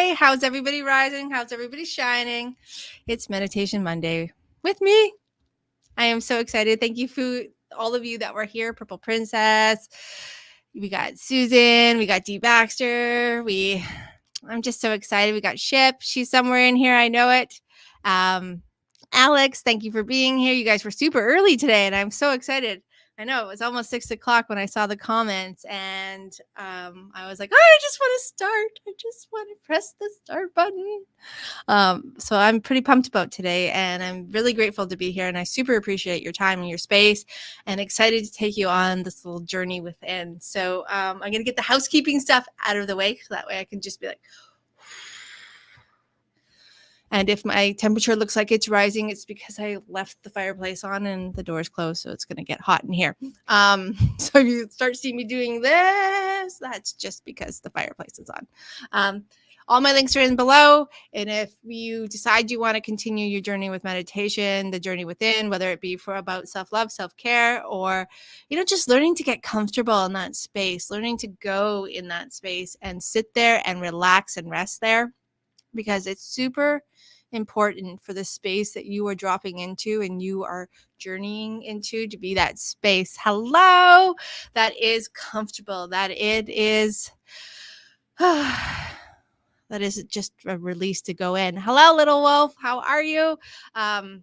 Hi, how's everybody rising? How's everybody shining? It's Meditation Monday with me. I am so excited. Thank you for all of you that were here. Purple Princess. We got Susan. We got Dee Baxter. I'm just so excited. We got Ship. She's somewhere in here. I know it. Alex, thank you for being here. You guys were super early today, and I'm so excited. I know it was almost 6:00 when I saw the comments, and I was like, oh, I just want to start. I just want to press the start button. So I'm pretty pumped about today, and I'm really grateful to be here, and I super appreciate your time and your space, and excited to take you on this little journey within. So I'm going to get the housekeeping stuff out of the way, so that way I can just be like, and if my temperature looks like it's rising, it's because I left the fireplace on and the door's closed, so it's going to get hot in here. So if you start seeing me doing this, that's just because the fireplace is on. All my links are in below. And if you decide you want to continue your journey with meditation, the journey within, whether it be for about self-love, self-care, or, just learning to get comfortable in that space, learning to go in that space and sit there and relax and rest there, because it's super important for the space that you are dropping into and you are journeying into to be that space, that is comfortable, that it is that is just a release to go in. Hello, little wolf, how are you? And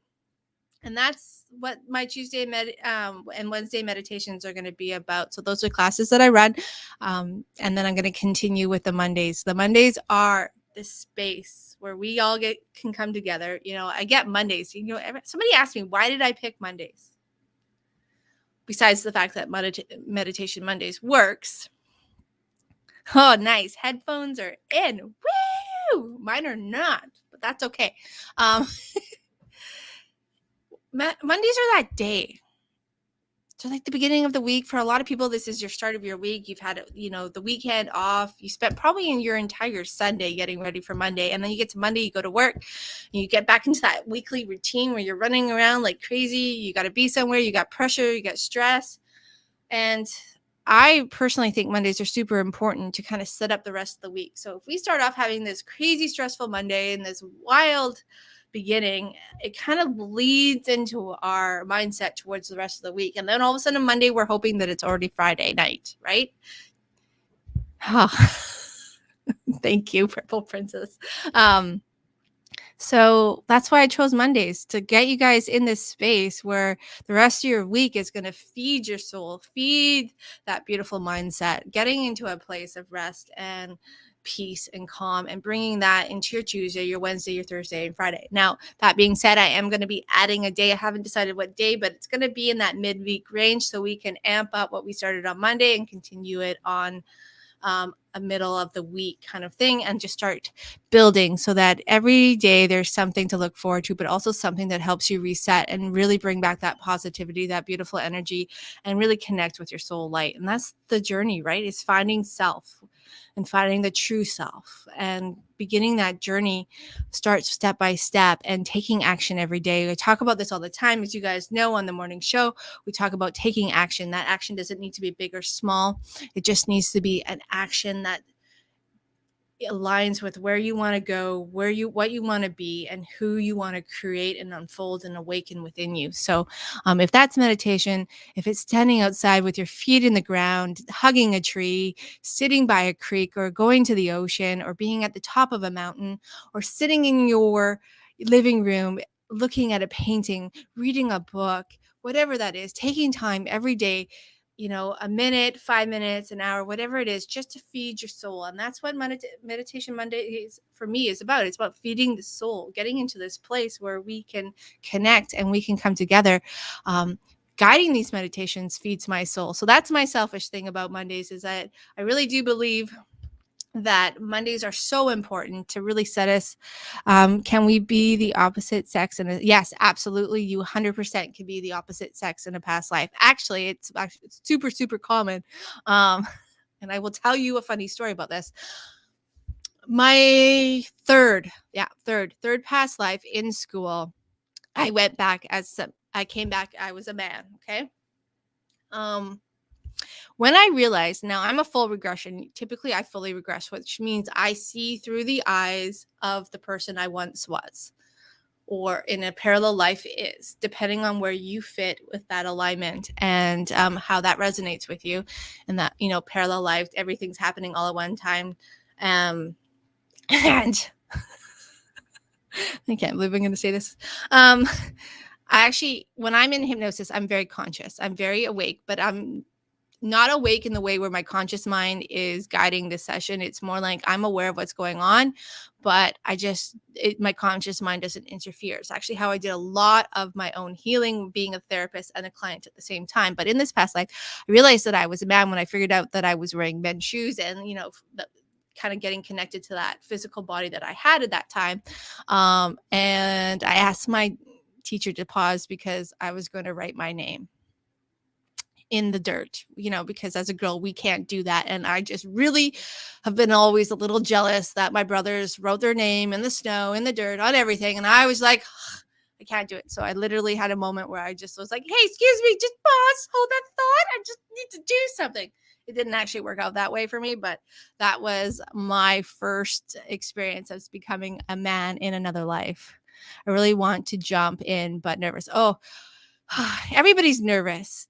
that's what my Tuesday and Wednesday meditations are going to be about. So those are classes that I run. And then I'm going to continue with the Mondays. The Mondays are this space where we all can come together. I get Mondays. Somebody asked me, why did I pick Mondays? Besides the fact that Meditation Mondays works. Oh, nice. Headphones are in. Woo! Mine are not, but that's okay. Mondays are that day. So like the beginning of the week, for a lot of people, this is your start of your week. You've had, the weekend off. You spent probably in your entire Sunday getting ready for Monday. And then you get to Monday, you go to work, and you get back into that weekly routine where you're running around like crazy. You got to be somewhere. You got pressure, you got stress. And I personally think Mondays are super important to kind of set up the rest of the week. So if we start off having this crazy stressful Monday and this wild beginning, it kind of leads into our mindset towards the rest of the week. And then all of a sudden Monday, we're hoping that it's already Friday night, right? Thank you, Purple Princess. So that's why I chose Mondays, to get you guys in this space where the rest of your week is going to feed your soul, feed that beautiful mindset, getting into a place of rest and peace and calm, and bringing that into your Tuesday, your Wednesday, your Thursday, and Friday. Now, that being said, I am going to be adding a day. I haven't decided what day, but it's going to be in that midweek range so we can amp up what we started on Monday and continue it on a middle of the week kind of thing, and just start building so that every day there's something to look forward to, but also something that helps you reset and really bring back that positivity, that beautiful energy, and really connect with your soul light. And that's the journey, right? It's finding self and finding the true self, and beginning that journey starts step by step and taking action every day. I talk about this all the time. As you guys know, on the morning show, we talk about taking action. That action doesn't need to be big or small. It just needs to be an action that aligns with where you want to go, what you want to be, and who you want to create and unfold and awaken within you. So if that's meditation, if it's standing outside with your feet in the ground, hugging a tree, sitting by a creek, or going to the ocean, or being at the top of a mountain, or sitting in your living room looking at a painting, reading a book, whatever that is, taking time every day, a minute, 5 minutes, an hour, whatever it is, just to feed your soul. And that's what Meditation Monday is, for me, is about. It's about feeding the soul, getting into this place where we can connect and we can come together. Guiding these meditations feeds my soul. So that's my selfish thing about Mondays, is that I really do believe that Mondays are so important to really set us. Can we be the opposite sex? Yes, absolutely. You 100% can be the opposite sex in a past life. Actually, it's super, super common. And I will tell you a funny story about this. My third past life in school, I came back, I was a man. Okay. When I realized, now I'm a full regression. Typically, I fully regress, which means I see through the eyes of the person I once was, or in a parallel life is, depending on where you fit with that alignment and how that resonates with you. And that, parallel life, everything's happening all at one time. And I can't believe I'm going to say this. I actually, when I'm in hypnosis, I'm very conscious. I'm very awake, but I'm not awake in the way where my conscious mind is guiding the session. It's more like I'm aware of what's going on, but my conscious mind doesn't interfere. It's actually how I did a lot of my own healing, being a therapist and a client at the same time. But in this past life, I realized that I was a man when I figured out that I was wearing men's shoes and, kind of getting connected to that physical body that I had at that time. And I asked my teacher to pause because I was going to write my name in the dirt, because as a girl, we can't do that. And I just really have been always a little jealous that my brothers wrote their name in the snow, in the dirt, on everything. And I was like, I can't do it. So I literally had a moment where I just was like, hey, excuse me, just pause, hold that thought. I just need to do something. It didn't actually work out that way for me, but that was my first experience as becoming a man in another life. I really want to jump in, but nervous. Oh, everybody's nervous.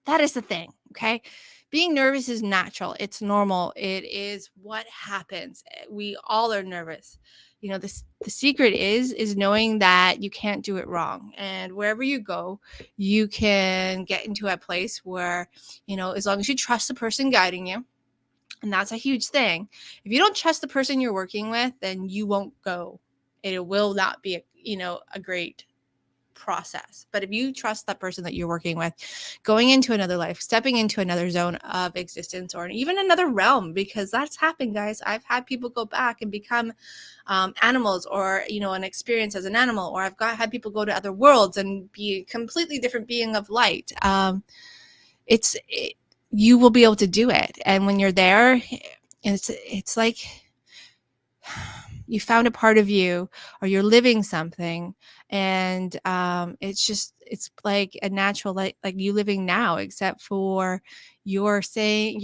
That is the thing, okay? Being nervous is natural. It's normal. It is what happens. We all are nervous. The secret is knowing that you can't do it wrong. And wherever you go, you can get into a place where, as long as you trust the person guiding you, and that's a huge thing. If you don't trust the person you're working with, then you won't go. It will not be a great process. But if you trust that person that you're working with, going into another life, stepping into another zone of existence, or even another realm, because that's happened, guys. I've had people go back and become animals, or an experience as an animal, or had people go to other worlds and be a completely different being of light. You will be able to do it, and when you're there, it's like you found a part of you, or you're living something, and it's like a natural, like you living now, except for you're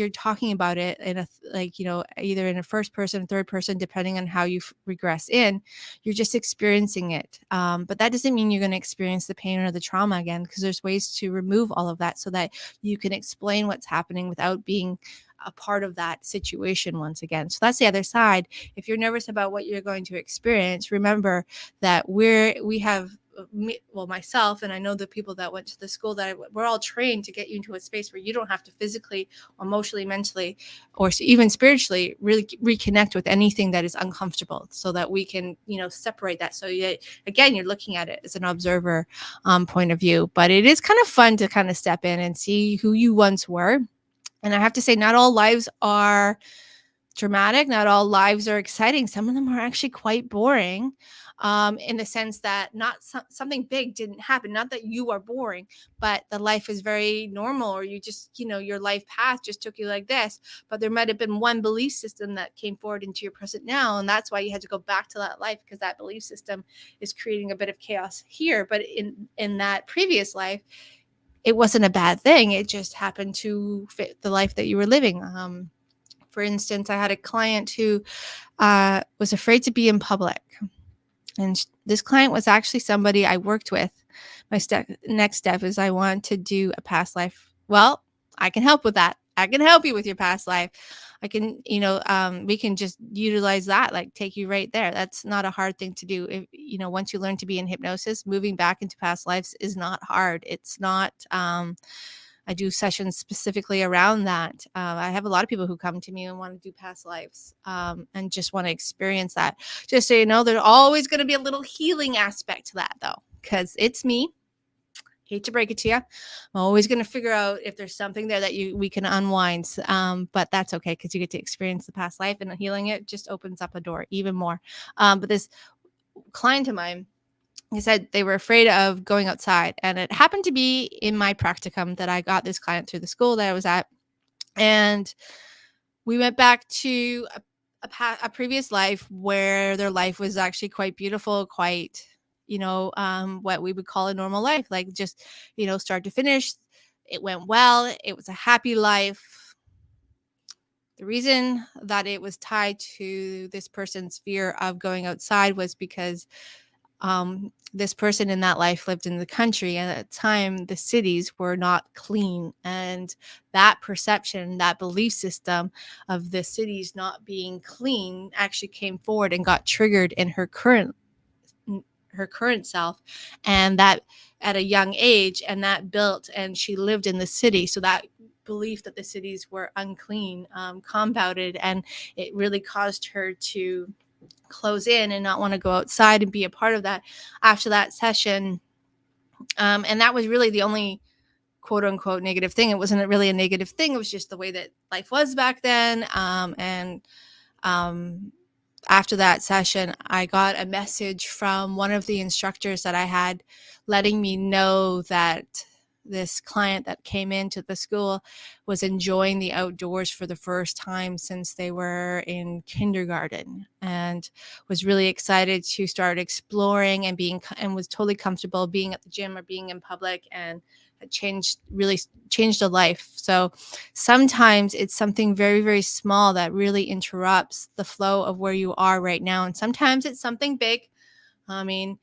talking about it in either in a first person, third person, depending on how you regress in. You're just experiencing it, but that doesn't mean you're going to experience the pain or the trauma again, because there's ways to remove all of that so that you can explain what's happening without being a part of that situation once again. So that's the other side. If you're nervous about what you're going to experience, remember that we have myself, and I know the people that went to the school we're all trained to get you into a space where you don't have to physically, emotionally, mentally, or even spiritually really reconnect with anything that is uncomfortable, so that we can, separate that. So again, you're looking at it as an observer point of view, but it is kind of fun to kind of step in and see who you once were. And I have to say, not all lives are dramatic. Not all lives are exciting. Some of them are actually quite boring, in the sense that not something big didn't happen. Not that you are boring, but the life is very normal, or you just, your life path just took you like this. But there might have been one belief system that came forward into your present now. And that's why you had to go back to that life, because that belief system is creating a bit of chaos here. But in that previous life, it wasn't a bad thing. It just happened to fit the life that you were living. For instance, I had a client who was afraid to be in public. And this client was actually somebody I worked with. My next step is I want to do a past life. Well, I can help with that. I can help you with your past life. I can, we can just utilize that, like take you right there. That's not a hard thing to do. If, once you learn to be in hypnosis, moving back into past lives is not hard. It's not, I do sessions specifically around that. I have a lot of people who come to me and want to do past lives, and just want to experience that. Just so you know, there's always going to be a little healing aspect to that, though, because it's me. Hate to break it to you. I'm always going to figure out if there's something there that we can unwind. But that's okay, because you get to experience the past life, and healing it just opens up a door even more. But this client of mine, he said they were afraid of going outside. And it happened to be in my practicum that I got this client through the school that I was at. And we went back to a previous life where their life was actually quite beautiful, quite, what we would call a normal life, like just, start to finish. It went well. It was a happy life. The reason that it was tied to this person's fear of going outside was because this person in that life lived in the country, and at the time the cities were not clean, and that perception, that belief system of the cities not being clean actually came forward and got triggered in her current self, and that at a young age, and that built, and she lived in the city, so that belief that the cities were unclean compounded, and it really caused her to close in and not want to go outside and be a part of that after that session. And that was really the only quote unquote negative thing. It wasn't really a negative thing. It was just the way that life was back then. And after that session, I got a message from one of the instructors that I had, letting me know that this client that came into the school was enjoying the outdoors for the first time since they were in kindergarten, and was really excited to start exploring and was totally comfortable being at the gym or being in public, and had really changed a life. So sometimes it's something very, very small that really interrupts the flow of where you are right now. And sometimes it's something big. I mean,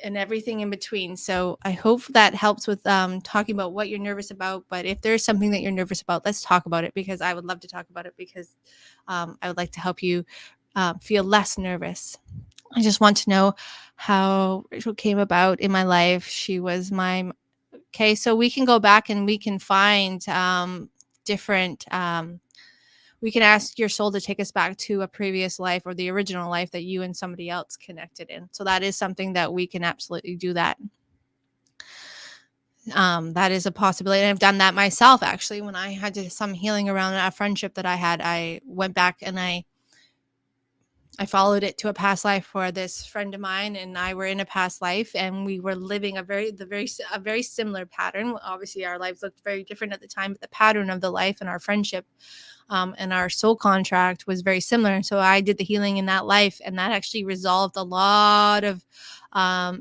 and everything in between. So I hope that helps with talking about what you're nervous about. But if there's something that you're nervous about, let's talk about it, because I would love to talk about it, because I would like to help you feel less nervous. I just want to know how Rachel came about in my life. She was my Okay, so we can go back and we can find different, we can ask your soul to take us back to a previous life or the original life that you and somebody else connected in. So that is something that we can absolutely do that. That is a possibility. And I've done that myself, actually. When I had some healing around a friendship that I had, I went back and I followed it to a past life where this friend of mine and I were in a past life, and we were living a very similar pattern. Obviously, our lives looked very different at the time, but the pattern of the life and our friendship and our soul contract was very similar. And so I did the healing in that life, and that actually resolved a lot of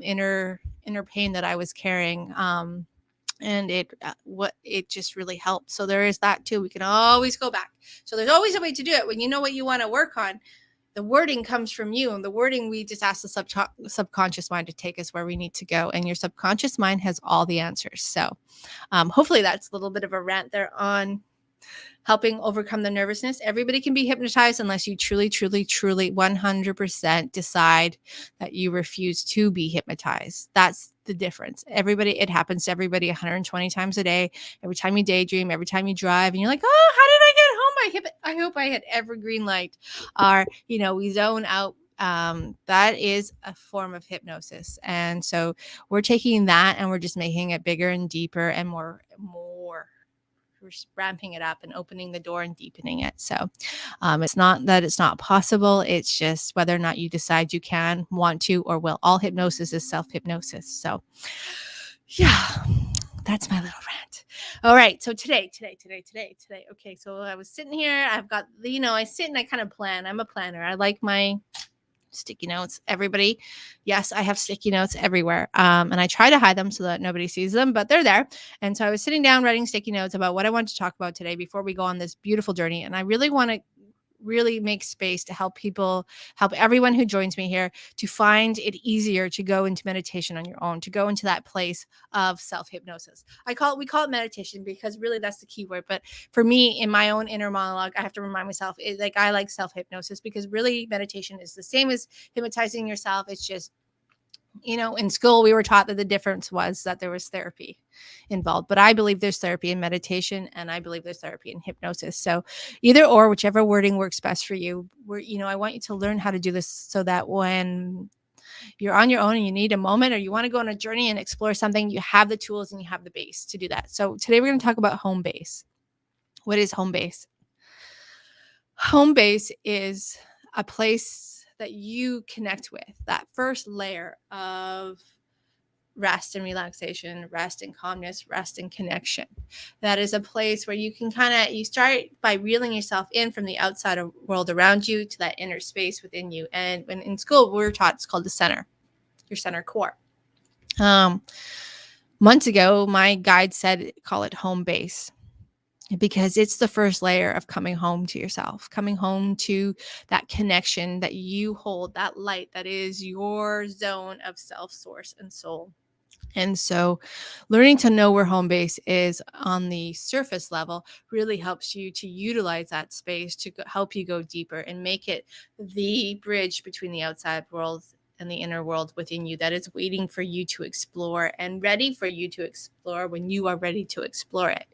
inner pain that I was carrying. And it just really helped. So there is that too. We can always go back. So there's always a way to do it when you know what you want to work on. The wording comes from you, and the wording, we just ask the subconscious mind to take us where we need to go, and your subconscious mind has all the answers. So hopefully that's a little bit of a rant there on helping overcome the nervousness. Everybody can be hypnotized unless you truly 100% decide that you refuse to be hypnotized. That's the difference. It happens to everybody 120 times a day. Every time you daydream, every time you drive, and you're like, oh, how did I get home? I hope I hit every green light. Or, we zone out. That is a form of hypnosis. And so we're taking that and we're just making it bigger and deeper and more. We're ramping it up and opening the door and deepening it. So it's not that it's not possible. It's just whether or not you decide you can, want to, or will. All hypnosis is self-hypnosis. So yeah, that's my little rant. All right. So today. Okay. So I was sitting here. I've got, I sit and I kind of plan. I'm a planner. I like my sticky notes. Everybody, yes, I have sticky notes everywhere, and I try to hide them so that nobody sees them, but they're there. And so I was sitting down writing sticky notes about what I want to talk about today before we go on this beautiful journey. And I really want to make space to help everyone who joins me here to find it easier to go into meditation on your own, to go into that place of self-hypnosis. We call it meditation because really that's the key word. But for me, in my own inner monologue, I have to remind myself, I like self-hypnosis, because really meditation is the same as hypnotizing yourself. It's just, in school, we were taught that the difference was that there was therapy involved. But I believe there's therapy in meditation, and I believe there's therapy in hypnosis. So either or, whichever wording works best for you. I want you to learn how to do this so that when you're on your own and you need a moment, or you want to go on a journey and explore something, you have the tools and you have the base to do that. So today we're going to talk about home base. What is home base? Home base is a place that you connect with, that first layer of rest and relaxation, rest and calmness, rest and connection. That is a place where you can you start by reeling yourself in from the outside world around you to that inner space within you. And when in school, we were taught it's called the center, your center core. Months ago, my guide said, call it home base, because it's the first layer of coming home to yourself, coming home to that connection that you hold, that light that is your zone of self, source, and soul. And so learning to know where home base is on the surface level really helps you to utilize that space to help you go deeper and make it the bridge between the outside world and the inner world within you that is waiting for you to explore and ready for you to explore when you are ready to explore it.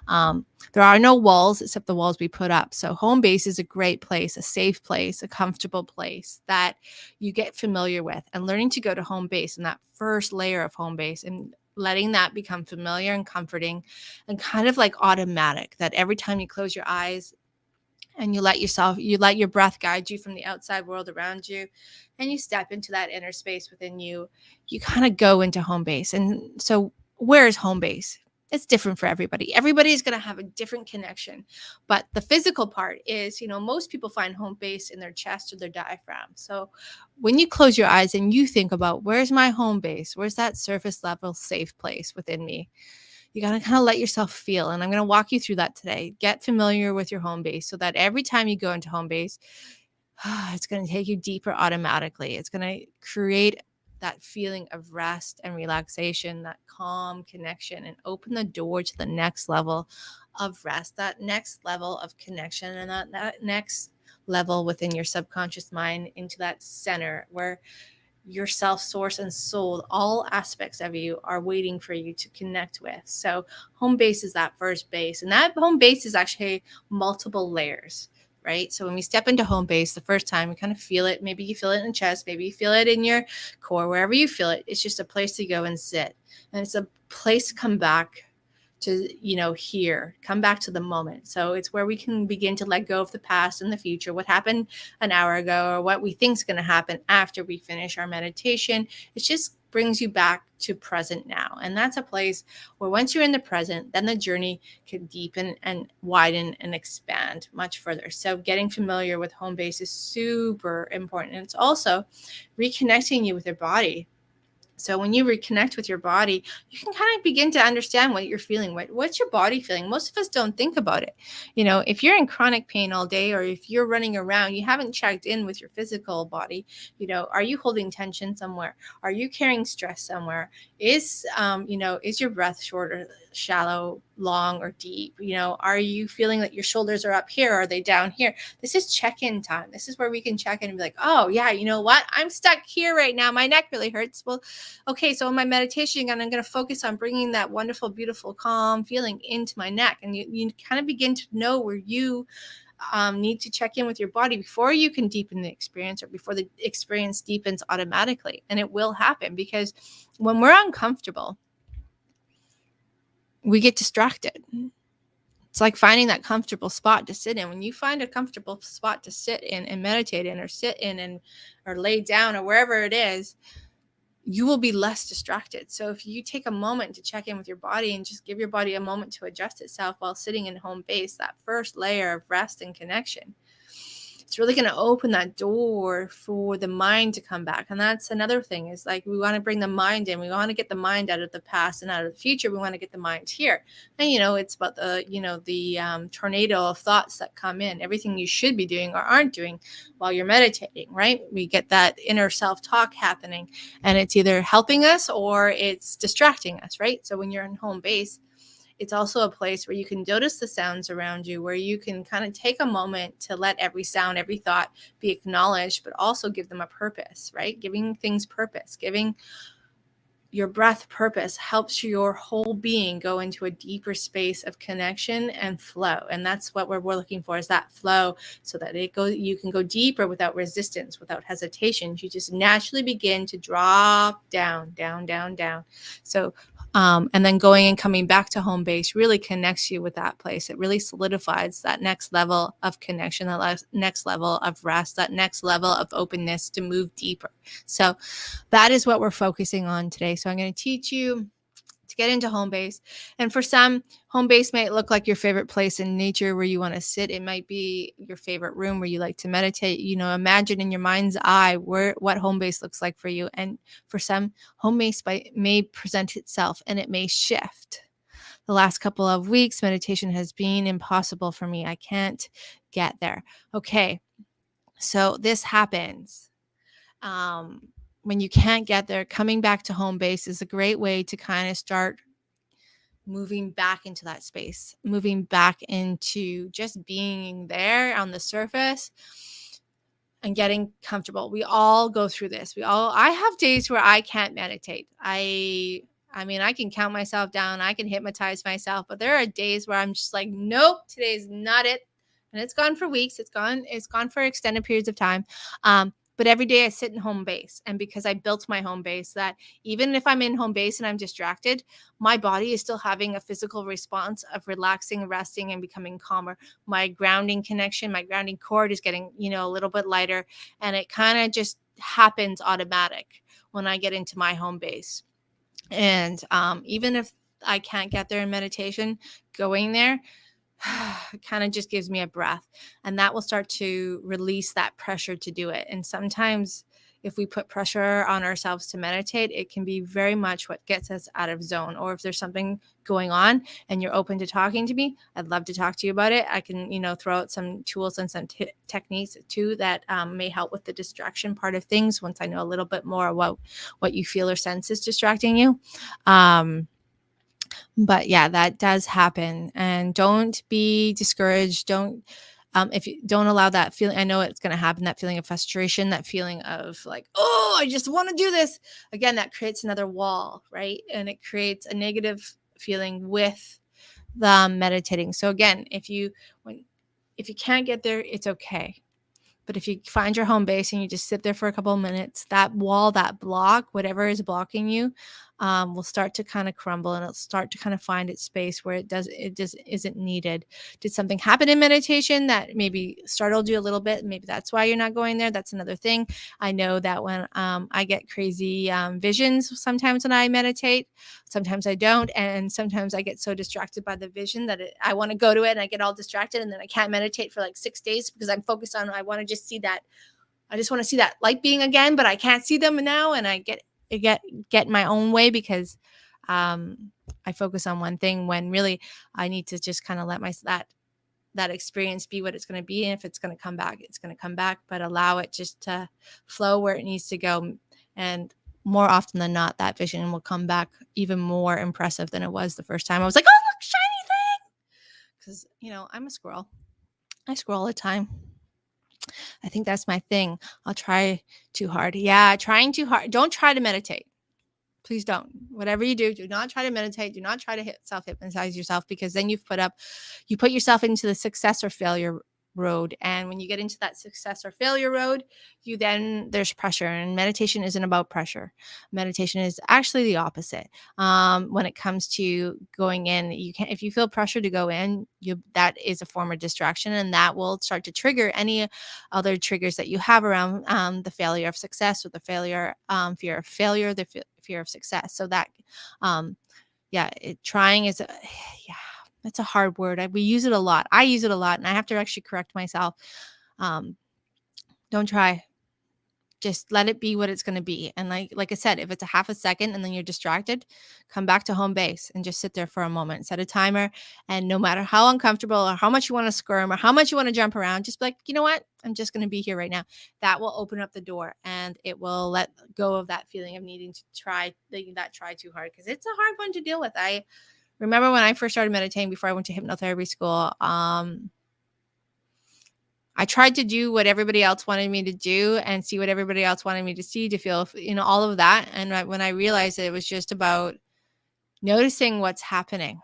There are no walls except the walls we put up. So home base is a great place, a safe place, a comfortable place that you get familiar with. And learning to go to home base and that first layer of home base and letting that become familiar and comforting and kind of like automatic, that every time you close your eyes and you let your breath guide you from the outside world around you, and you step into that inner space within you, you kind of go into home base. And so where is home base? It's different for everybody. Everybody's going to have a different connection. But the physical part is, most people find home base in their chest or their diaphragm. So when you close your eyes and you think about, where's my home base? Where's that surface level safe place within me? You got to kind of let yourself feel. And I'm going to walk you through that today. Get familiar with your home base so that every time you go into home base, it's going to take you deeper automatically. It's going to create that feeling of rest and relaxation, that calm connection, and open the door to the next level of rest, that next level of connection, and that next level within your subconscious mind into that center where your self, source, and soul, all aspects of you are waiting for you to connect with. So home base is that first base, and that home base is actually multiple layers, right? So when we step into home base the first time, we kind of feel it. Maybe you feel it in the chest, maybe you feel it in your core, wherever you feel it. It's just a place to go and sit, and it's a place to come back to, here, come back to the moment. So it's where we can begin to let go of the past and the future, what happened an hour ago, or what we think is going to happen after we finish our meditation. It just brings you back to present now. And that's a place where once you're in the present, then the journey can deepen and widen and expand much further. So getting familiar with home base is super important. And it's also reconnecting you with your body. So when you reconnect with your body, you can kind of begin to understand what you're feeling. What's your body feeling? Most of us don't think about it. If you're in chronic pain all day, or if you're running around, you haven't checked in with your physical body. Are you holding tension somewhere? Are you carrying stress somewhere? Is your breath short or shallow, long, or deep? Are you feeling that your shoulders are up here? Or are they down here? This is check-in time. This is where we can check in and be like, oh yeah, you know what? I'm stuck here right now. My neck really hurts. Well, okay, so in my meditation, I'm going to focus on bringing that wonderful, beautiful, calm feeling into my neck. And you kind of begin to know where you need to check in with your body before you can deepen the experience, or before the experience deepens automatically. And it will happen, because when we're uncomfortable, we get distracted. It's like finding that comfortable spot to sit in. When you find a comfortable spot to sit in and meditate in, or sit in or lay down, or wherever it is, you will be less distracted. So if you take a moment to check in with your body and just give your body a moment to adjust itself while sitting in home base, that first layer of rest and connection, it's really going to open that door for the mind to come back. And that's another thing, is like, we want to bring the mind in. We want to get the mind out of the past and out of the future. We want to get the mind here. And, it's about the tornado of thoughts that come in, everything you should be doing or aren't doing while you're meditating, right? We get that inner self-talk happening, and it's either helping us or it's distracting us, right? So when you're in home base, it's also a place where you can notice the sounds around you, where you can kind of take a moment to let every sound, every thought be acknowledged, but also give them a purpose, right? Giving things purpose, giving your breath purpose helps your whole being go into a deeper space of connection and flow. And that's what we're looking for, is that flow, so that you can go deeper without resistance, without hesitation. You just naturally begin to drop down, down, down, down. So and then going and coming back to home base really connects you with that place. It really solidifies that next level of connection, that next level of rest, that next level of openness to move deeper. So that is what we're focusing on today. So I'm going to teach you to get into home base. And for some, home base might look like your favorite place in nature where you want to sit. It might be your favorite room where you like to meditate. Imagine in your mind's eye what home base looks like for you. And for some, home base may present itself and it may shift. The last couple of weeks, meditation has been impossible for me. I can't get there. Okay, so this happens. When you can't get there, coming back to home base is a great way to kind of start moving back into that space, moving back into just being there on the surface and getting comfortable. We all go through this. I have days where I can't meditate. I mean, I can count myself down, I can hypnotize myself, but there are days where I'm just like, nope, today's not it. And it's gone for weeks. It's gone for extended periods of time. But every day I sit in home base. And because I built my home base, that even if I'm in home base and I'm distracted, my body is still having a physical response of relaxing, resting, and becoming calmer. My grounding connection, my grounding cord is getting, a little bit lighter. And it kind of just happens automatic when I get into my home base. And even if I can't get there in meditation, going there kind of just gives me a breath, and that will start to release that pressure to do it. And sometimes if we put pressure on ourselves to meditate, it can be very much what gets us out of zone. Or if there's something going on and you're open to talking to me, I'd love to talk to you about it. I can, throw out some tools and some techniques too that may help with the distraction part of things once I know a little bit more about what you feel or sense is distracting you. But yeah, that does happen. And don't be discouraged. If you don't allow that feeling, I know it's going to happen, that feeling of frustration, that feeling of like, oh, I just want to do this. Again, that creates another wall, right? And it creates a negative feeling with the meditating. So again, if you can't get there, it's okay. But if you find your home base and you just sit there for a couple of minutes, that wall, that block, whatever is blocking you, will start to kind of crumble, and it'll start to kind of find its space where it just isn't needed. Did something happen in meditation that maybe startled you a little bit? Maybe that's why you're not going there. That's another thing. I know that when I get crazy visions sometimes when I meditate, sometimes I don't. And sometimes I get so distracted by the vision that I want to go to it and I get all distracted, and then I can't meditate for like 6 days because I'm focused on, I want to just see that. I just want to see that light being again, but I can't see them now. And I get my own way because I focus on one thing when really I need to just kind of let that experience be what it's going to be. And if it's going to come back, it's going to come back, but allow it just to flow where it needs to go. And more often than not, that vision will come back even more impressive than it was the first time. I was like, oh, look, shiny thing. Because, I'm a squirrel. I scroll all the time. I think that's my thing. I'll try too hard. Yeah, trying too hard. Don't try to meditate. Please don't. Whatever you do not try to meditate. Do not try to self-hypnotize yourself, because then you put yourself into the success or failure road. And when you get into that success or failure road, there's pressure. And meditation isn't about pressure. Meditation is actually the opposite. When it comes to going in, if you feel pressure to go in, that is a form of distraction, and that will start to trigger any other triggers that you have around the failure of success, or the fear of failure, the fear of success. So that, trying is that's a hard word. We use it a lot. I use it a lot, and I have to actually correct myself. Don't try. Just let it be what it's going to be. And like I said, if it's a half a second and then you're distracted, come back to home base and just sit there for a moment. Set a timer, and no matter how uncomfortable or how much you want to squirm or how much you want to jump around, just be like, you know what? I'm just going to be here right now. That will open up the door, and it will let go of that feeling of needing to try too hard, because it's a hard one to deal with. I remember when I first started meditating before I went to hypnotherapy school, I tried to do what everybody else wanted me to do and see what everybody else wanted me to see, to feel, all of that. And when I realized that it was just about noticing what's happening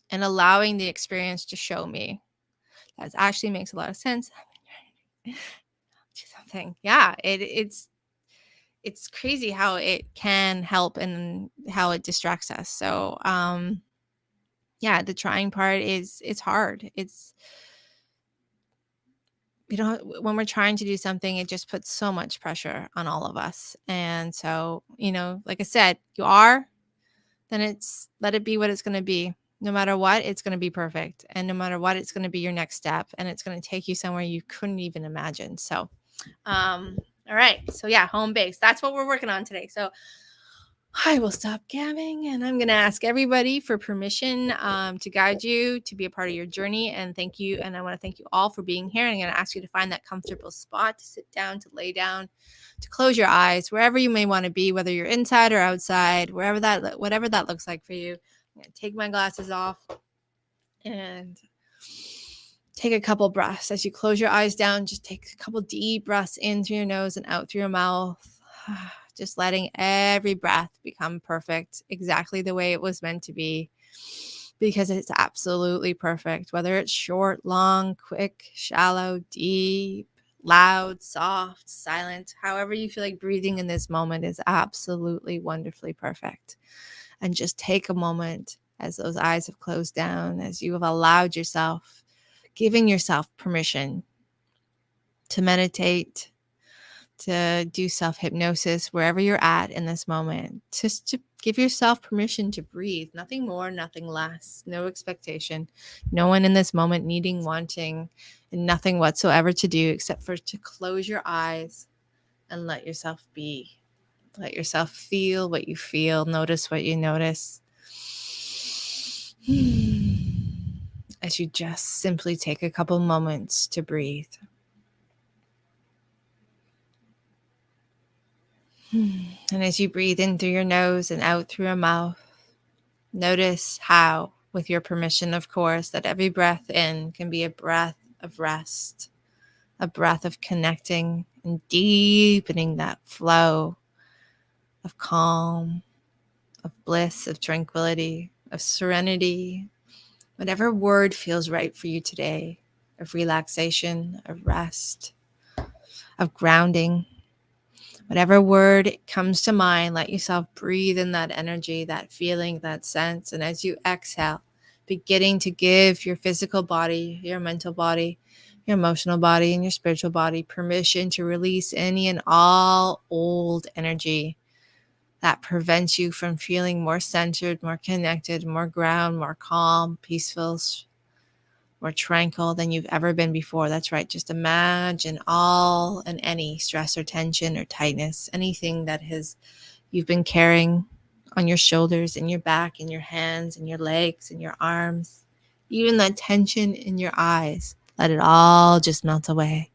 and allowing the experience to show me, that actually makes a lot of sense. Something. Yeah, it's crazy how it can help and how it distracts us. So, the trying part it's hard. When we're trying to do something, it just puts so much pressure on all of us. And so, like I said, you are then let it be what it's going to be. No matter what, it's going to be perfect. And no matter what, it's going to be your next step, and it's going to take you somewhere you couldn't even imagine. So, all right. So yeah, home base. That's what we're working on today. So I will stop gabbing, and I'm going to ask everybody for permission to guide you, to be a part of your journey. And thank you. And I want to thank you all for being here. And I'm going to ask you to find that comfortable spot to sit down, to lay down, to close your eyes, wherever you may want to be, whether you're inside or outside, whatever that looks like for you. I'm going to take my glasses off and take a couple breaths. As you close your eyes down, just take a couple deep breaths in through your nose and out through your mouth. Just letting every breath become perfect, exactly the way it was meant to be, because it's absolutely perfect. Whether it's short, long, quick, shallow, deep, loud, soft, silent, however you feel like breathing in this moment is absolutely wonderfully perfect. And just take a moment as those eyes have closed down, as you have allowed yourself, giving yourself permission to meditate, to do self-hypnosis wherever you're at in this moment. Just to give yourself permission to breathe. Nothing more, nothing less. No expectation. No one in this moment needing, wanting, and nothing whatsoever to do except for to close your eyes and let yourself be. Let yourself feel what you feel. Notice what you notice. As you just simply take a couple moments to breathe. And as you breathe in through your nose and out through your mouth, notice how, with your permission, of course, that every breath in can be a breath of rest, a breath of connecting and deepening that flow of calm, of bliss, of tranquility, of serenity, whatever word feels right for you today, of relaxation, of rest, of grounding. Whatever word comes to mind, let yourself breathe in that energy, that feeling, that sense. And as you exhale, beginning to give your physical body, your mental body, your emotional body, and your spiritual body permission to release any and all old energy that prevents you from feeling more centered, more connected, more ground, more calm, peaceful, more tranquil than you've ever been before. That's right. Just imagine all and any stress or tension or tightness, anything that you've been carrying on your shoulders, in your back, in your hands, in your legs, in your arms, even that tension in your eyes. Let it all just melt away.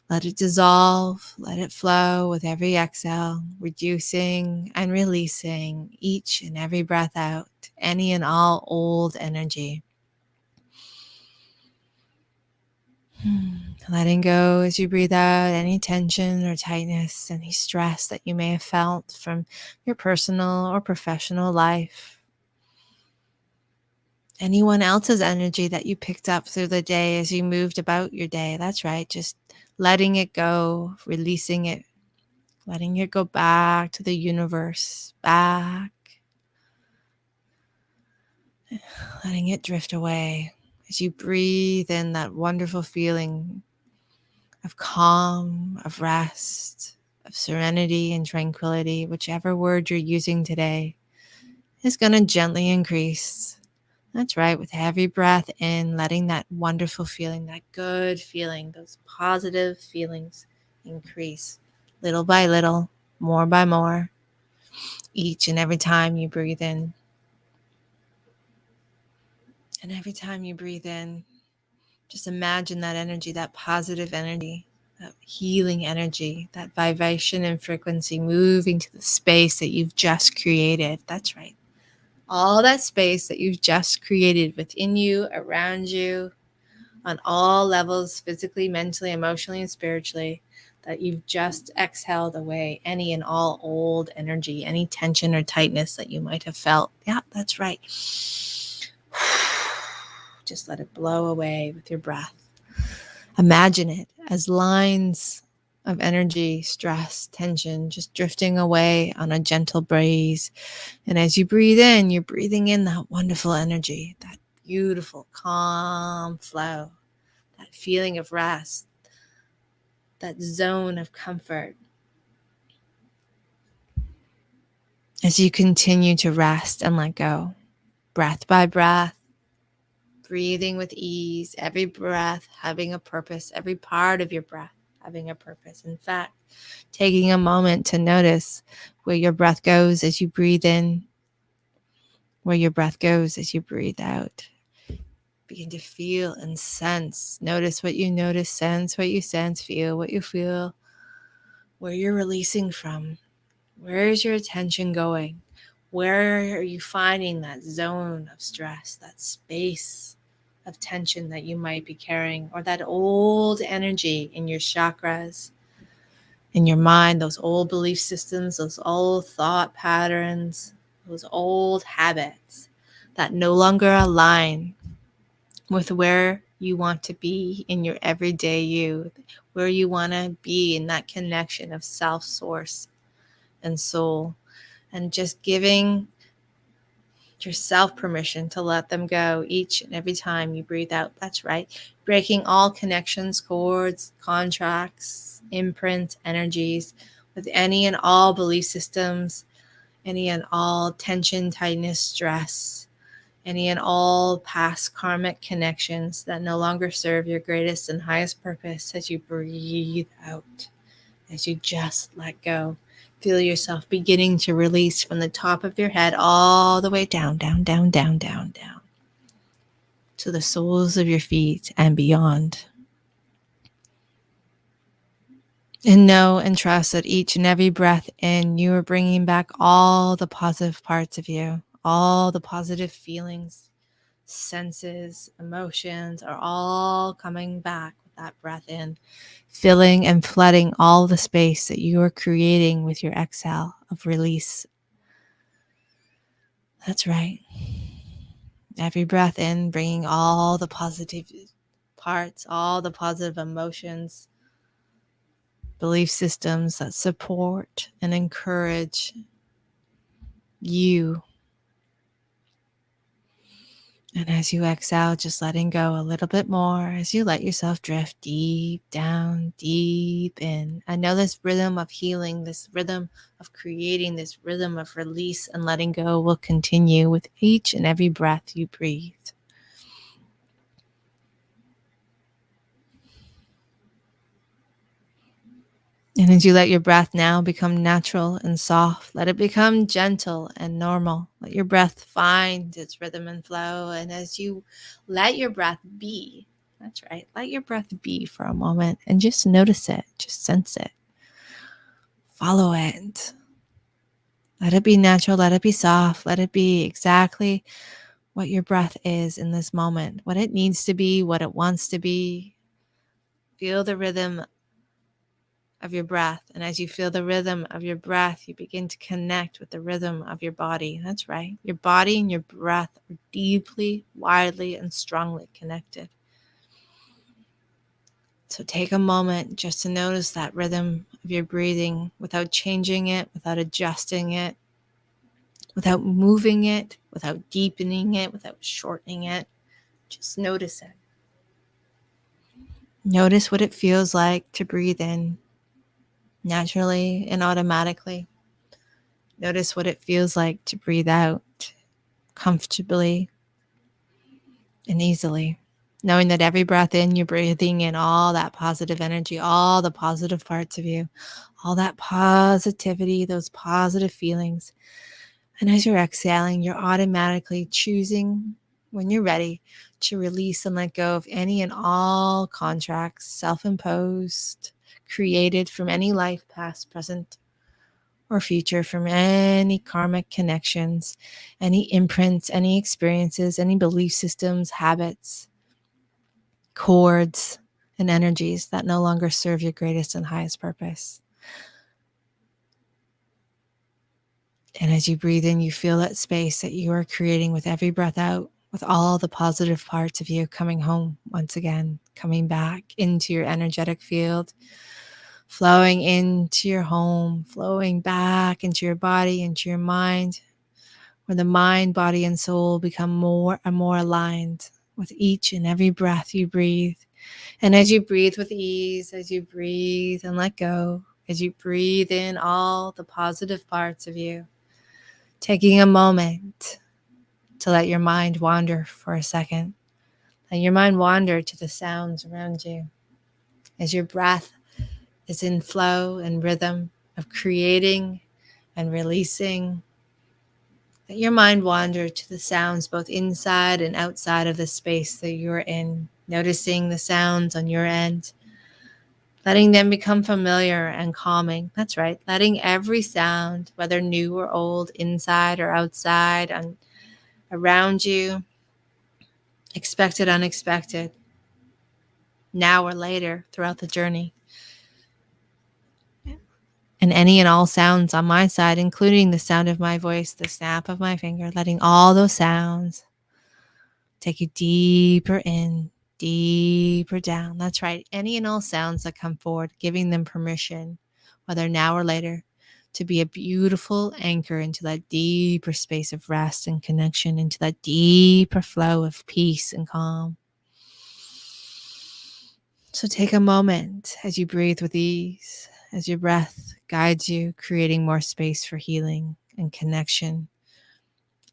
Let it dissolve. Let it flow with every exhale, reducing and releasing each and every breath out, any and all old energy. Letting go as you breathe out any tension or tightness, any stress that you may have felt from your personal or professional life. Anyone else's energy that you picked up through the day as you moved about your day. That's right. Just letting it go, releasing it, letting it go back to the universe, back, letting it drift away as you breathe in that wonderful feeling of calm, of rest, of serenity and tranquility. Whichever word you're using today is going to gently increase. That's right. With every breath in, letting that wonderful feeling, that good feeling, those positive feelings increase little by little, more by more, each and every time you breathe in. And every time you breathe in, just imagine that energy, that positive energy, that healing energy, that vibration and frequency moving to the space that you've just created. That's right. All that space that you've just created within you, around you, on all levels, physically, mentally, emotionally, and spiritually, that you've just exhaled away any and all old energy, any tension or tightness that you might have felt. Yeah, that's right. Just let it blow away with your breath. Imagine it as lines of energy, stress, tension, just drifting away on a gentle breeze. And as you breathe in, you're breathing in that wonderful energy, that beautiful, calm flow, that feeling of rest, that zone of comfort. As you continue to rest and let go, breath by breath, breathing with ease, every breath having a purpose, every part of your breath having a purpose. In fact, taking a moment to notice where your breath goes as you breathe in, where your breath goes as you breathe out. Begin to feel and sense. Notice what you notice, sense what you sense, feel what you feel, where you're releasing from. Where is your attention going? Where are you finding that zone of stress, that space of tension that you might be carrying, or that old energy in your chakras, in your mind, those old belief systems, those old thought patterns, those old habits that no longer align with where you want to be in your everyday you, where you want to be in that connection of self source and soul, and just giving yourself permission to let them go each and every time you breathe out. That's right. Breaking all connections, cords, contracts, imprints, energies with any and all belief systems, any and all tension, tightness, stress, any and all past karmic connections that no longer serve your greatest and highest purpose as you breathe out, as you just let go. Feel yourself beginning to release from the top of your head all the way down, down, down, down, down, down to the soles of your feet and beyond. And know and trust that each and every breath in, you are bringing back all the positive parts of you, all the positive feelings, senses, emotions are all coming back with that breath in, filling and flooding all the space that you are creating with your exhale of release. That's right. Every breath in, bringing all the positive parts, all the positive emotions, belief systems that support and encourage you. And as you exhale, just letting go a little bit more as you let yourself drift deep down, deep in. I know this rhythm of healing, this rhythm of creating, this rhythm of release and letting go will continue with each and every breath you breathe. And as you let your breath now become natural and soft, let it become gentle and normal. Let your breath find its rhythm and flow. And as you let your breath be, that's right, let your breath be for a moment and just notice it, just sense it, follow it. Let it be natural, let it be soft, let it be exactly what your breath is in this moment, what it needs to be, what it wants to be. Feel the rhythm of your breath. And as you feel the rhythm of your breath, you begin to connect with the rhythm of your body. That's right. Your body and your breath are deeply, widely, and strongly connected. So take a moment just to notice that rhythm of your breathing without changing it, without adjusting it, without moving it, without deepening it, without shortening it. Just notice it. Notice what it feels like to breathe in naturally and automatically. Notice what it feels like to breathe out comfortably and easily, knowing that every breath in, you're breathing in all that positive energy, all the positive parts of you, all that positivity, those positive feelings. And as you're exhaling, you're automatically choosing, when you're ready, to release and let go of any and all contracts, self-imposed, created from any life, past, present, or future, from any karmic connections, any imprints, any experiences, any belief systems, habits, cords, and energies that no longer serve your greatest and highest purpose. And as you breathe in, you feel that space that you are creating with every breath out, with all the positive parts of you coming home once again, coming back into your energetic field, flowing into your home, flowing back into your body, into your mind, where the mind, body, and soul become more and more aligned with each and every breath you breathe. And as you breathe with ease, as you breathe and let go, as you breathe in all the positive parts of you, Taking a moment to let your mind wander for a second. Let your mind wander to the sounds around you as your breath is in flow and rhythm of creating and releasing. Let your mind wander to the sounds both inside and outside of the space that you're in, noticing the sounds on your end, letting them become familiar and calming. That's right, letting every sound, whether new or old, inside or outside, around you, expected, unexpected, now or later throughout the journey, and any and all sounds on my side, including the sound of my voice, the snap of my finger, letting all those sounds take you deeper in, deeper down. That's right. Any and all sounds that come forward, giving them permission, whether now or later, to be a beautiful anchor into that deeper space of rest and connection, into that deeper flow of peace and calm. So take a moment as you breathe with ease, as your breath guides you, creating more space for healing and connection.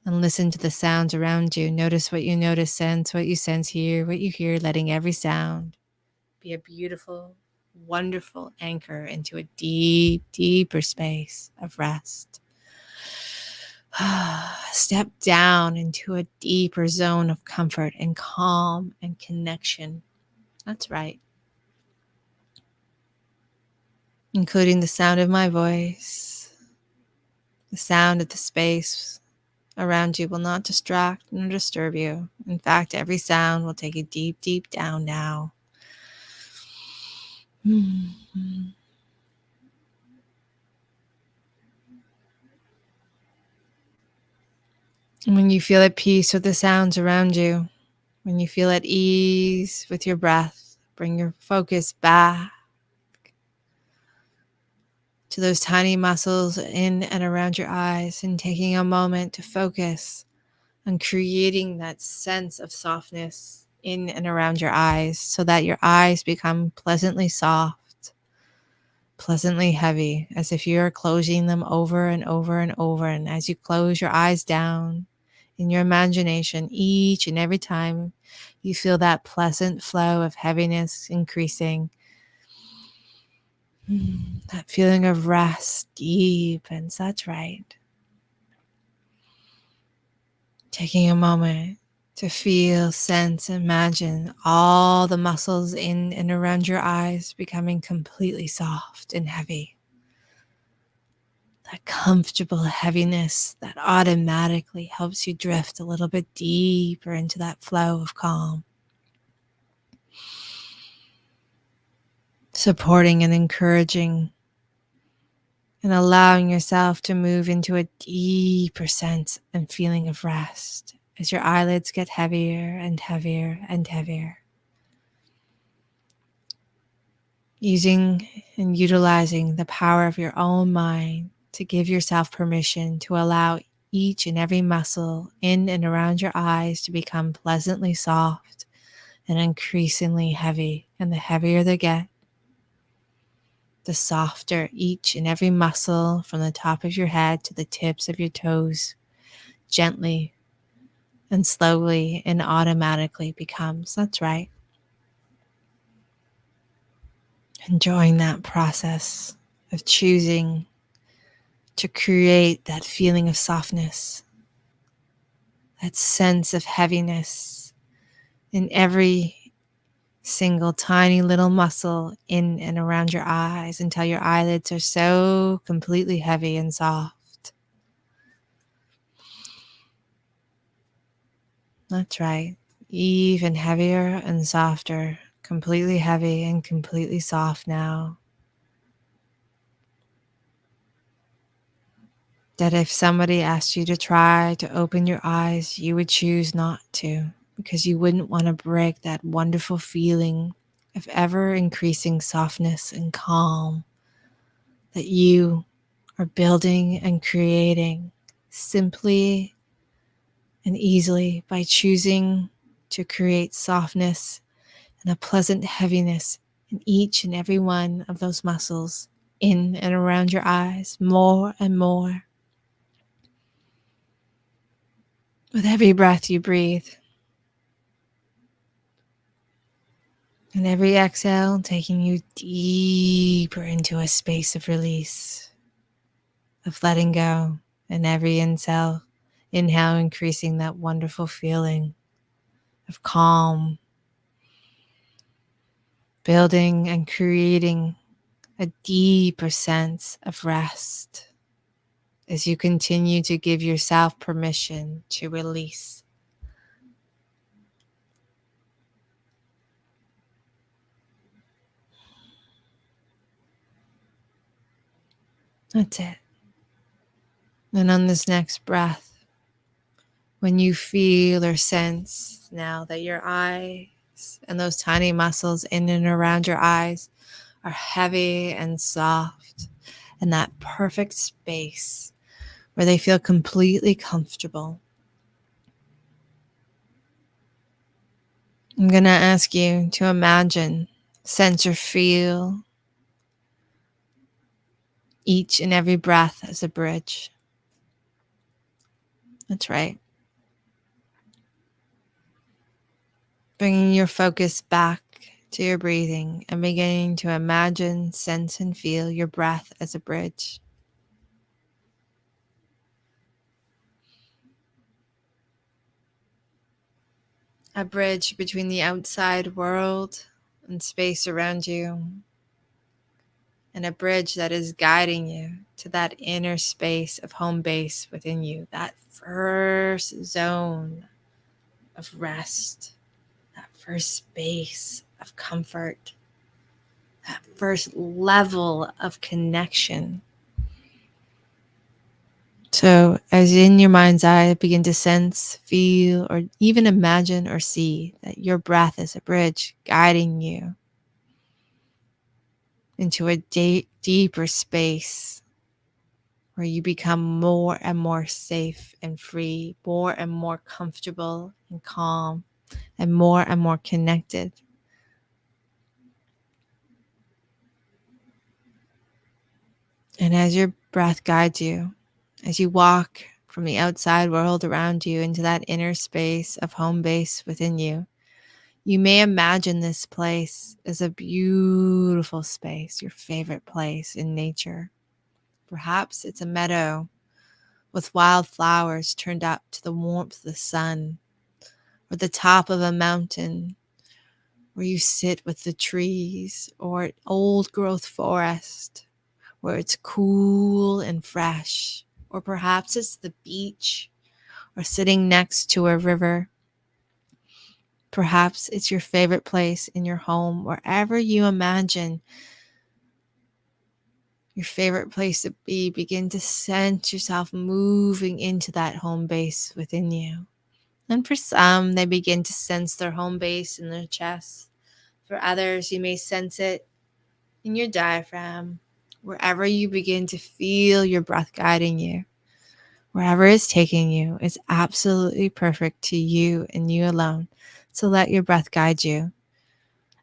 And listen to the sounds around you. Notice what you notice, sense what you sense, hear what you hear, letting every sound be a beautiful, wonderful anchor into a deep, deeper space of rest. Step down into a deeper zone of comfort and calm and connection. That's right. Including the sound of my voice, the sound of the space around you will not distract nor disturb you. In fact, every sound will take you deep, deep down now. And when you feel at peace with the sounds around you, when you feel at ease with your breath, bring your focus back to those tiny muscles in and around your eyes, and taking a moment to focus on creating that sense of softness in and around your eyes so that your eyes become pleasantly soft, pleasantly heavy, as if you're closing them over and over and over. And as you close your eyes down in your imagination, each and every time you feel that pleasant flow of heaviness increasing, that feeling of rest deepens. That's right. Taking a moment to feel, sense, imagine all the muscles in and around your eyes becoming completely soft and heavy. That comfortable heaviness that automatically helps you drift a little bit deeper into that flow of calm. Supporting and encouraging and allowing yourself to move into a deeper sense and feeling of rest as your eyelids get heavier and heavier and heavier. Using and utilizing the power of your own mind to give yourself permission to allow each and every muscle in and around your eyes to become pleasantly soft and increasingly heavy. And the heavier they get, the softer each and every muscle from the top of your head to the tips of your toes gently and slowly and automatically becomes. That's right. Enjoying that process of choosing to create that feeling of softness, that sense of heaviness in every single tiny little muscle in and around your eyes until your eyelids are so completely heavy and soft. That's right. Even heavier and softer, completely heavy and completely soft now. That if somebody asked you to try to open your eyes, you would choose not to, because you wouldn't want to break that wonderful feeling of ever increasing softness and calm that you are building and creating simply and easily by choosing to create softness and a pleasant heaviness in each and every one of those muscles in and around your eyes more and more. With every breath you breathe, and every exhale taking you deeper into a space of release, of letting go, and every inhale increasing that wonderful feeling of calm, building and creating a deeper sense of rest as you continue to give yourself permission to release. That's it. And on this next breath, when you feel or sense now that your eyes and those tiny muscles in and around your eyes are heavy and soft, and that perfect space where they feel completely comfortable, I'm going to ask you to imagine, sense, or feel each and every breath as a bridge. That's right. Bringing your focus back to your breathing and beginning to imagine, sense, and feel your breath as a bridge. A bridge between the outside world and space around you, and a bridge that is guiding you to that inner space of home base within you, that first zone of rest, that first space of comfort, that first level of connection. So, as in your mind's eye, begin to sense, feel, or even imagine or see that your breath is a bridge guiding you into a deeper space where you become more and more safe and free, more and more comfortable and calm, and more connected. And as your breath guides you, as you walk from the outside world around you into that inner space of home base within you, you may imagine this place as a beautiful space, your favorite place in nature. Perhaps it's a meadow with wild flowers turned up to the warmth of the sun, or the top of a mountain where you sit with the trees, or an old growth forest where it's cool and fresh, or perhaps it's the beach or sitting next to a river. Perhaps it's your favorite place in your home, wherever you imagine your favorite place to be. Begin to sense yourself moving into that home base within you. And for some, they begin to sense their home base in their chest. For others, you may sense it in your diaphragm, wherever you begin to feel your breath guiding you. Wherever it's taking you is absolutely perfect to you and you alone. So let your breath guide you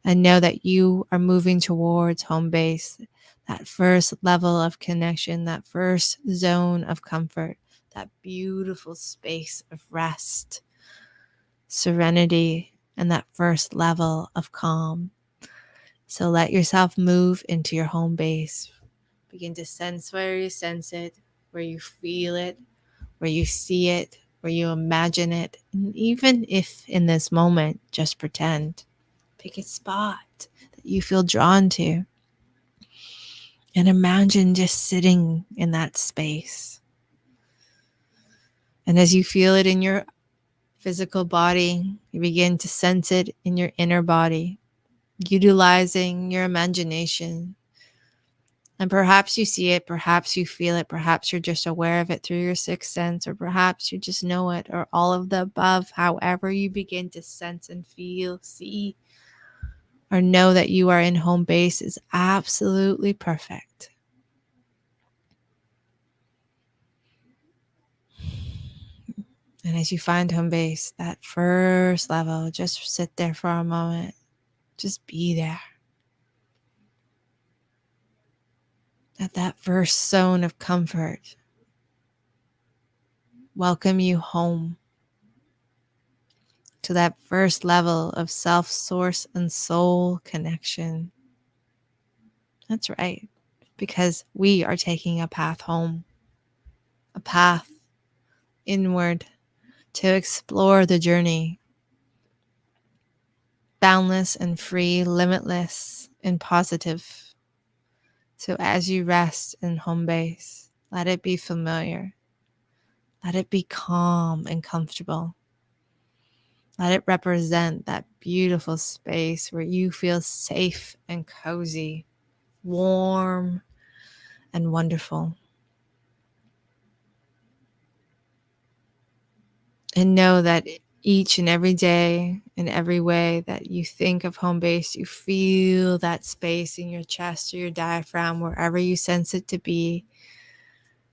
and know that you are moving towards home base, that first level of connection, that first zone of comfort, that beautiful space of rest, serenity, and that first level of calm. So let yourself move into your home base. Begin to sense where you sense it, where you feel it, where you see it, where you imagine it. And even if in this moment, just pretend. Pick a spot that you feel drawn to and imagine just sitting in that space. And as you feel it in your physical body, you begin to sense it in your inner body, utilizing your imagination. And perhaps you see it, perhaps you feel it, perhaps you're just aware of it through your sixth sense, or perhaps you just know it, or all of the above. However you begin to sense and feel, see, or know that you are in home base is absolutely perfect. And as you find home base, that first level, just sit there for a moment. Just be there. At that first zone of comfort, welcome you home. to that first level of self, source, and soul connection. That's right, because we are taking a path home, a path inward to explore the journey, boundless and free, limitless and positive. So as you rest in home base, let it be familiar. Let it be calm and comfortable. Let it represent that beautiful space where you feel safe and cozy, warm and wonderful. And know that each and every day, in every way that you think of home base, you feel that space in your chest or your diaphragm, wherever you sense it to be,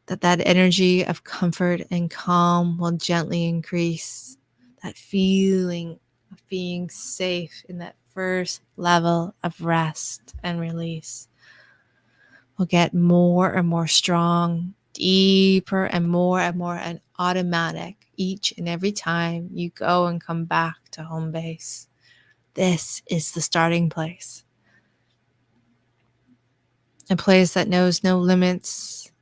that energy of comfort and calm will gently increase. That feeling of being safe in that first level of rest and release will get more and more strong, deeper and more and automatic each and every time you go and come back to home base. This is the starting place. A place that knows no limits,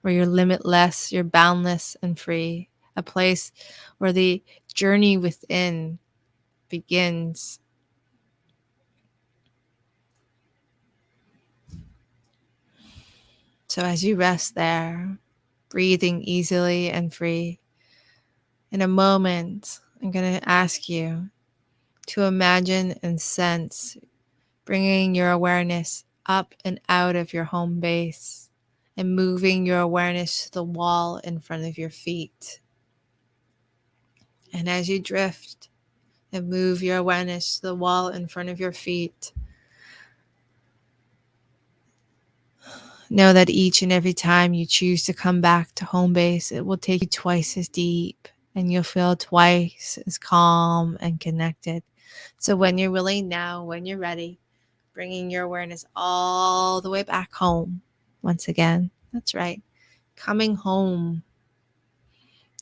where you're limitless, you're boundless and free. A place where the journey within begins. So as you rest there, breathing easily and free, in a moment, I'm going to ask you to imagine and sense bringing your awareness up and out of your home base and moving your awareness to the wall in front of your feet. And as you drift and move your awareness to the wall in front of your feet, know that each and every time you choose to come back to home base, it will take you twice as deep and you'll feel twice as calm and connected. So when you're willing now, when you're ready, bringing your awareness all the way back home once again. That's right. Coming home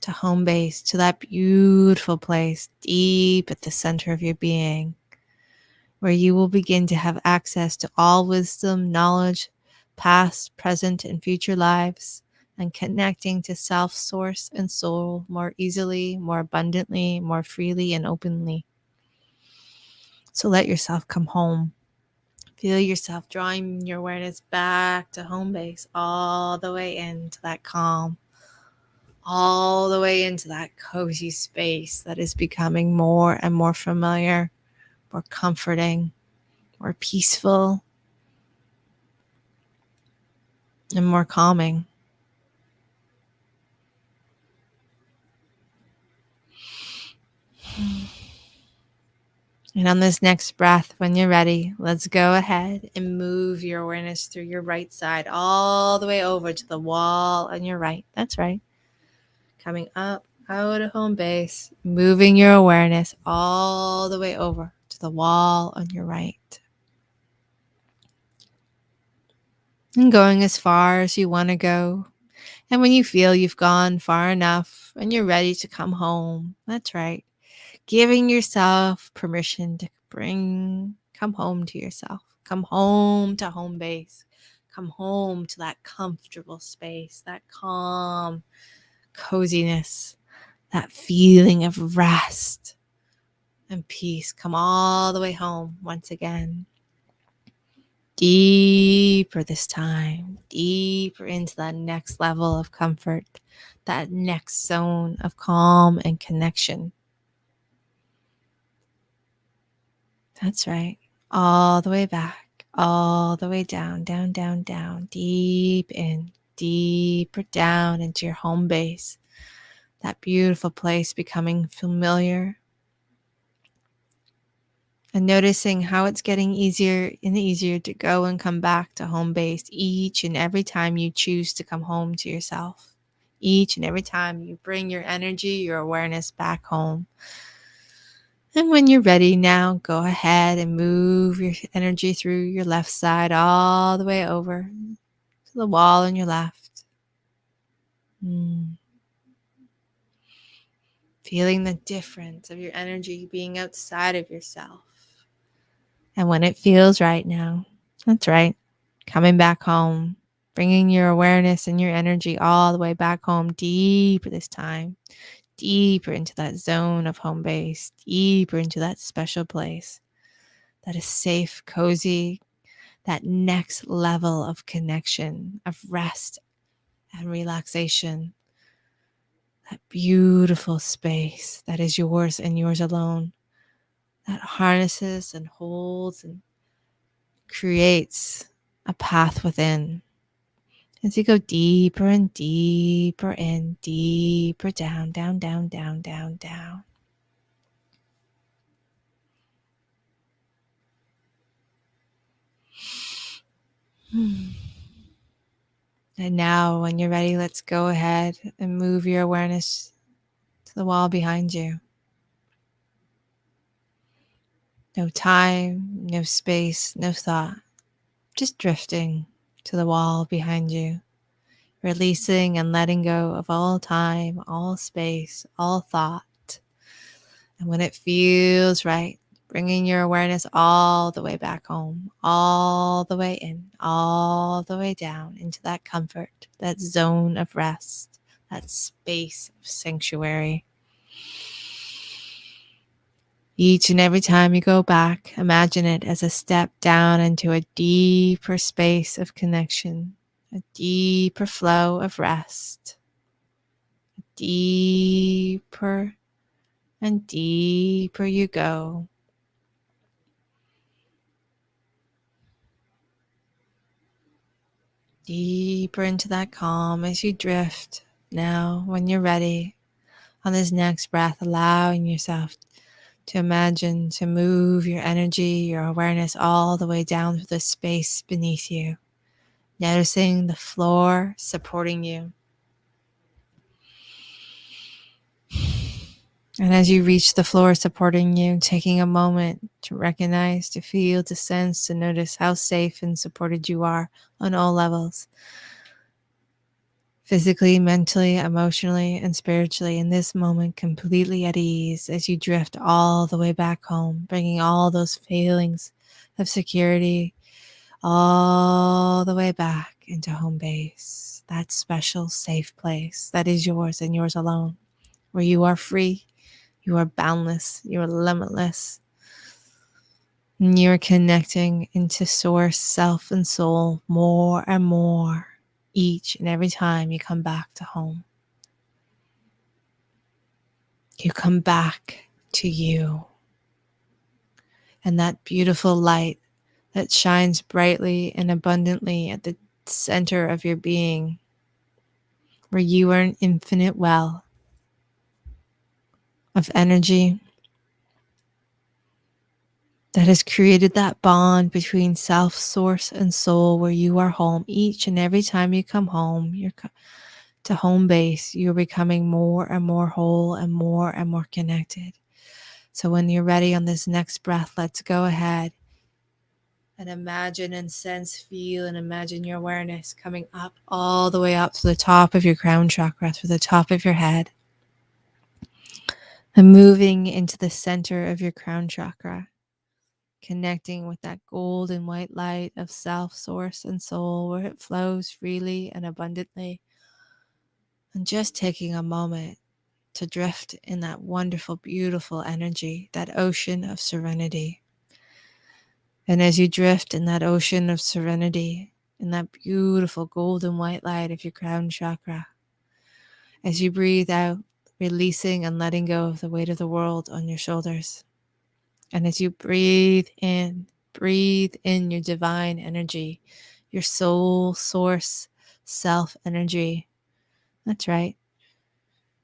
to home base, to that beautiful place deep at the center of your being, where you will begin to have access to all wisdom, knowledge, past, present, and future lives, and connecting to self, source, and soul more easily, more abundantly, more freely, and openly. So let yourself come home. Feel yourself drawing your awareness back to home base, all the way into that calm, all the way into that cozy space that is becoming more and more familiar, more comforting, more peaceful, and more calming. And on this next breath, when you're ready, let's go ahead and move your awareness through your right side all the way over to the wall on your right. That's right. Coming up out of home base, moving your awareness all the way over to the wall on your right. And going as far as you want to go. And when you feel you've gone far enough and you're ready to come home, that's right. Giving yourself permission to come home to yourself. Come home to home base. Come home to that comfortable space, that calm coziness, that feeling of rest and peace. Come all the way home once again. Deeper this time, deeper into that next level of comfort, that next zone of calm and connection. That's right. All the way back, all the way down, down, down, down, deep in, deeper down into your home base. That beautiful place becoming familiar. And noticing how it's getting easier and easier to go and come back to home base each and every time you choose to come home to yourself. Each and every time you bring your energy, your awareness back home. And when you're ready now, go ahead and move your energy through your left side all the way over to the wall on your left. Feel feeling the difference of your energy being outside of yourself. And when it feels right now, that's right, coming back home, bringing your awareness and your energy all the way back home, deeper this time, deeper into that zone of home base, deeper into that special place that is safe, cozy, that next level of connection, of rest and relaxation, that beautiful space that is yours and yours alone, that harnesses and holds and creates a path within. As you go deeper and deeper in, deeper down, down, down, down, down, down. And now, when you're ready, let's go ahead and move your awareness to the wall behind you. No time, no space, no thought, just drifting to the wall behind you, releasing and letting go of all time, all space, all thought. And when it feels right, bringing your awareness all the way back home, all the way in, all the way down into that comfort, that zone of rest, that space of sanctuary. Each and every time you go back, imagine it as a step down into a deeper space of connection, a deeper flow of rest, deeper and deeper you go. Deeper into that calm as you drift. Now, when you're ready, on this next breath, allowing yourself to imagine to move your energy, your awareness all the way down through the space beneath you, noticing the floor supporting you. And as you reach the floor supporting you, taking a moment to recognize, to feel, to sense, to notice how safe and supported you are on all levels. Physically, mentally, emotionally, and spiritually, in this moment, completely at ease as you drift all the way back home, bringing all those feelings of security all the way back into home base, that special, safe place that is yours and yours alone, where you are free, you are boundless, you are limitless, and you're connecting into source, self, and soul more and more each and every time you come back to home. You come back to you and that beautiful light that shines brightly and abundantly at the center of your being, where you are an infinite well of energy that has created that bond between self, source, and soul, where you are home. Each and every time you come home, to home base, you're becoming more and more whole and more connected. So when you're ready on this next breath, let's go ahead and imagine and sense, feel, and imagine your awareness coming up all the way up to the top of your crown chakra, to the top of your head, and moving into the center of your crown chakra, connecting with that golden white light of self, source, and soul, where it flows freely and abundantly. And just taking a moment to drift in that wonderful, beautiful energy, that ocean of serenity. And as you drift in that ocean of serenity, in that beautiful golden white light of your crown chakra, as you breathe out, releasing and letting go of the weight of the world on your shoulders. And as you breathe in your divine energy, your soul, source, self energy. That's right.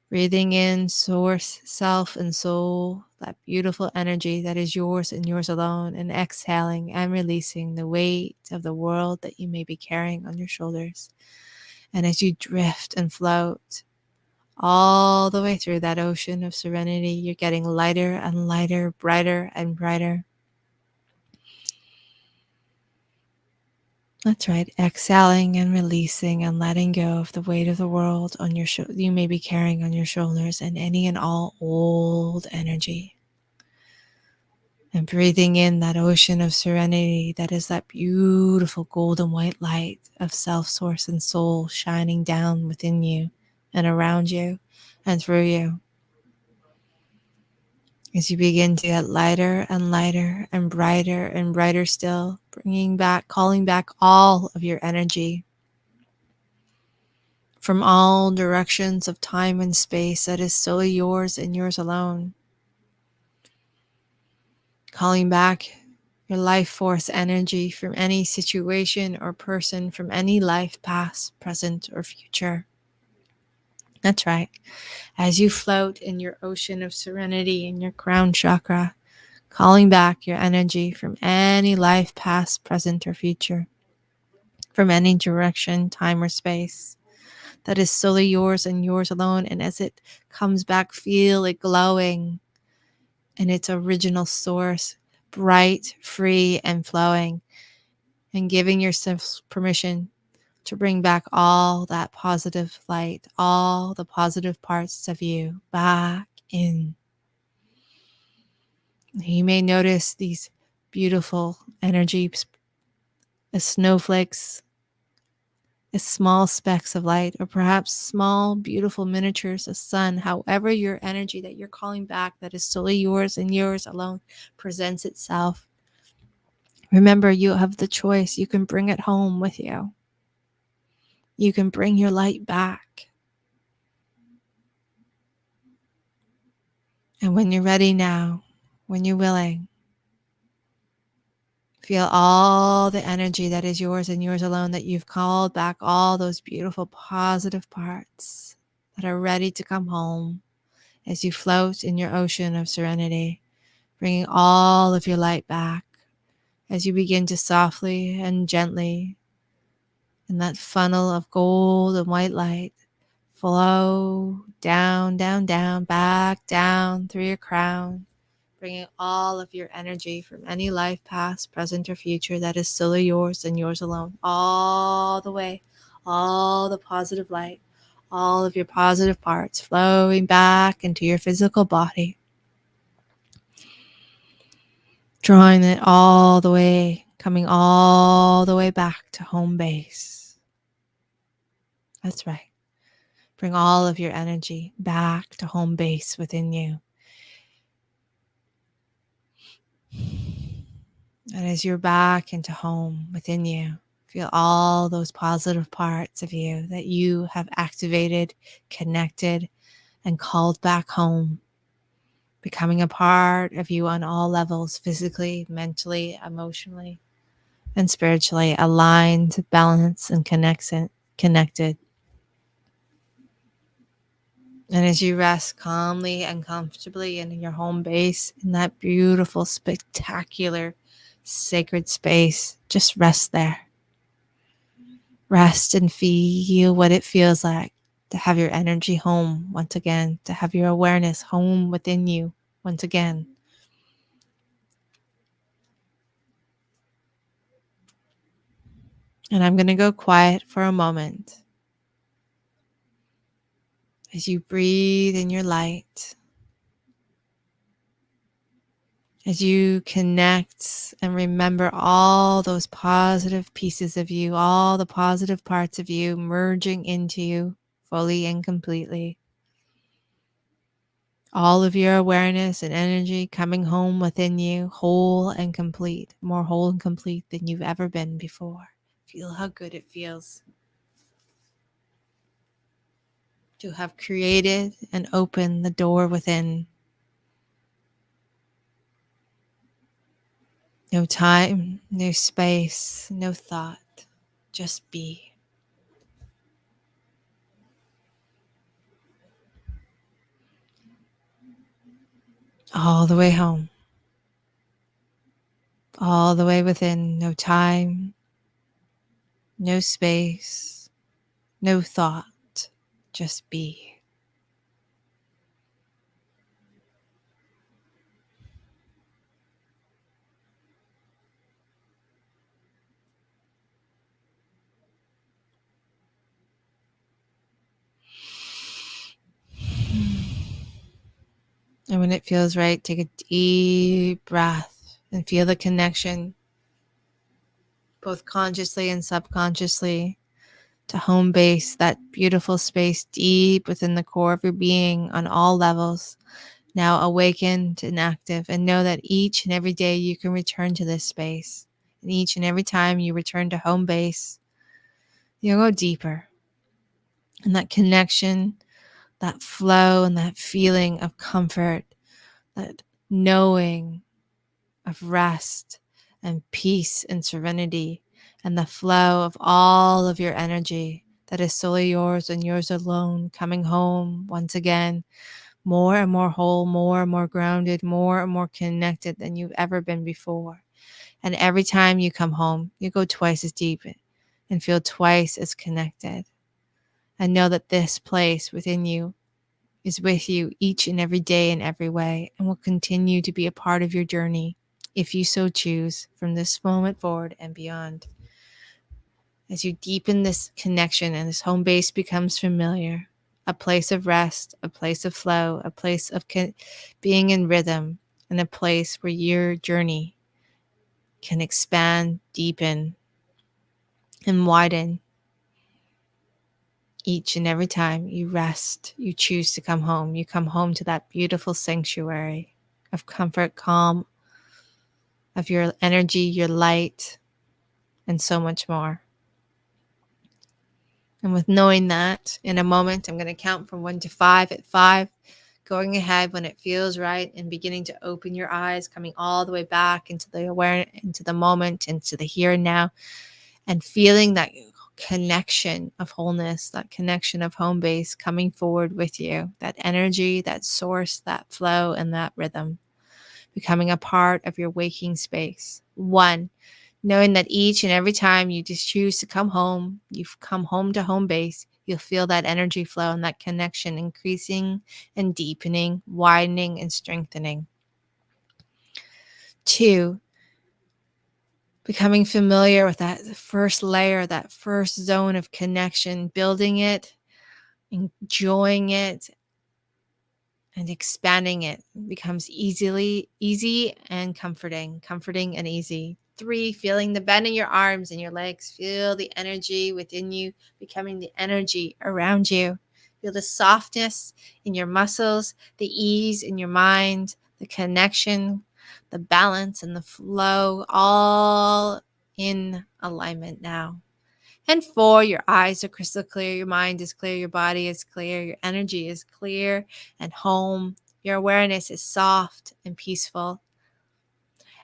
Breathing in source, self, and soul, that beautiful energy that is yours and yours alone, and exhaling and releasing the weight of the world that you may be carrying on your shoulders. And as you drift and float all the way through that ocean of serenity, you're getting lighter and lighter, brighter and brighter. That's right. Exhaling and releasing and letting go of the weight of the world on your you may be carrying on your shoulders, and any and all old energy. And breathing in that ocean of serenity that is that beautiful golden white light of self, source, and soul shining down within you and around you and through you. As you begin to get lighter and brighter still, bringing back, calling back all of your energy from all directions of time and space that is solely yours and yours alone. Calling back your life force energy from any situation or person, from any life, past, present, or future. That's right. As you float in your ocean of serenity in your crown chakra, calling back your energy from any life, past, present, or future, from any direction, time, or space that is solely yours and yours alone. And as it comes back, feel it glowing in its original source, bright, free, and flowing, and giving yourself permission to bring back all that positive light, all the positive parts of you back in. You may notice these beautiful energies as snowflakes, as small specks of light, or perhaps small, beautiful miniatures of sun. However, your energy that you're calling back, that is solely yours and yours alone, presents itself. Remember, you have the choice. You can bring it home with you. You can bring your light back. And when you're ready now, when you're willing, feel all the energy that is yours and yours alone, that you've called back, all those beautiful positive parts that are ready to come home as you float in your ocean of serenity, bringing all of your light back as you begin to softly and gently, in that funnel of gold and white light, flow down, down, down, back down through your crown, bringing all of your energy from any life, past, present, or future, that is solely yours and yours alone, all the way, all the positive light, all of your positive parts flowing back into your physical body, drawing it all the way, coming all the way back to home base. That's right. Bring all of your energy back to home base within you. And as you're back into home within you, feel all those positive parts of you that you have activated, connected, and called back home, becoming a part of you on all levels, physically, mentally, emotionally, and spiritually, aligned, balanced, and connected. And as you rest calmly and comfortably in your home base, in that beautiful, spectacular, sacred space, just rest there. Rest and feel what it feels like to have your energy home once again, to have your awareness home within you once again. And I'm going to go quiet for a moment as you breathe in your light, as you connect and remember all those positive pieces of you, all the positive parts of you merging into you fully and completely. All of your awareness and energy coming home within you, whole and complete, more whole and complete than you've ever been before. Feel how good it feels to have created and opened the door within. No time, no space, no thought, just be. All the way home, all the way within. No time, no space, no thought, just be. And when it feels right, take a deep breath and feel the connection, both consciously and subconsciously, to home base, that beautiful space deep within the core of your being on all levels, now awakened and active. And know that each and every day you can return to this space. And each and every time you return to home base, you'll go deeper. And that connection, that flow, and that feeling of comfort, that knowing of rest and peace and serenity, and the flow of all of your energy that is solely yours and yours alone, coming home once again, more and more whole, more and more grounded, more and more connected than you've ever been before. And every time you come home, you go twice as deep and feel twice as connected. And know that this place within you is with you each and every day in every way, and will continue to be a part of your journey if you so choose from this moment forward and beyond. As you deepen this connection and this home base becomes familiar, a place of rest, a place of flow, a place of being in rhythm, and a place where your journey can expand, deepen, and widen each and every time you rest, you choose to come home. You come home to that beautiful sanctuary of comfort, calm, of your energy, your light, and so much more. And with knowing that, in a moment, I'm going to count from 1 to 5. At 5, going ahead when it feels right and beginning to open your eyes, coming all the way back into the awareness, into the moment, into the here and now, and feeling that connection of wholeness, that connection of home base coming forward with you, that energy, that source, that flow, and that rhythm becoming a part of your waking space. 1, knowing that each and every time you just choose to come home, you've come home to home base, you'll feel that energy flow and that connection increasing and deepening, widening and strengthening. 2, becoming familiar with that first layer, that first zone of connection, building it, enjoying it, and expanding it becomes easy and comforting and easy. 3, feeling the bend in your arms and your legs. Feel the energy within you becoming the energy around you. Feel the softness in your muscles, the ease in your mind, the connection, the balance, and the flow, all in alignment now. And 4, your eyes are crystal clear, your mind is clear, your body is clear, your energy is clear and home. Your awareness is soft and peaceful.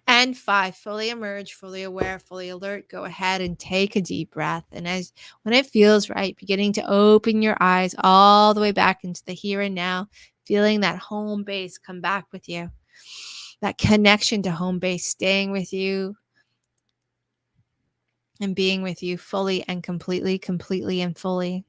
And 5, fully emerge, fully aware, fully alert. Go ahead and take a deep breath. And when it feels right, beginning to open your eyes all the way back into the here and now, feeling that home base come back with you. That connection to home base staying with you and being with you fully and completely and fully.